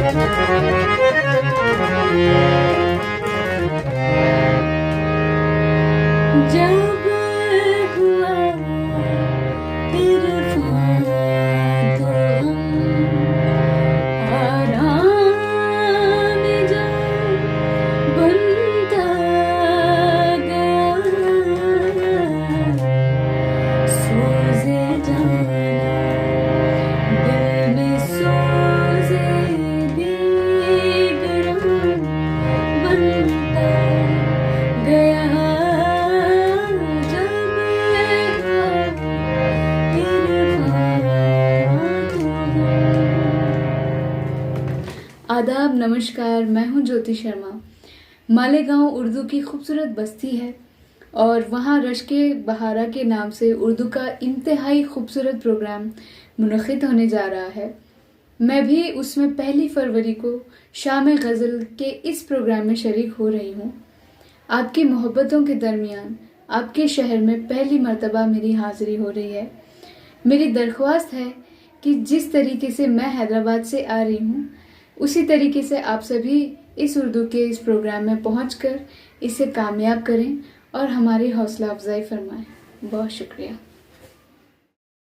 जब हुआ इरफान तो हम आराम जब बनता गया, सोजे जाना दिल में सोजे दीगरा बनता गया। आदाब, नमस्कार। मैं हूं ज्योति शर्मा। मालेगांव उर्दू की खूबसूरत बस्ती है और वहां रश्के बहारा के नाम से उर्दू का इंतहाई खूबसूरत प्रोग्राम मुनक़िद होने जा रहा है। मैं भी उसमें 1 फरवरी को शाम गज़ल के इस प्रोग्राम में शरीक हो रही हूं। आपकी मोहब्बतों के दरमियान आपके शहर में पहली मर्तबा मेरी हाज़िरी हो रही है। मेरी दरख्वास्त है कि जिस तरीके से मैं हैदराबाद से आ रही हूँ, उसी तरीके से आप सभी इस उर्दू के इस प्रोग्राम में पहुंचकर इसे कामयाब करें और हमारी हौसला अफजाई फरमाएं। बहुत शुक्रिया।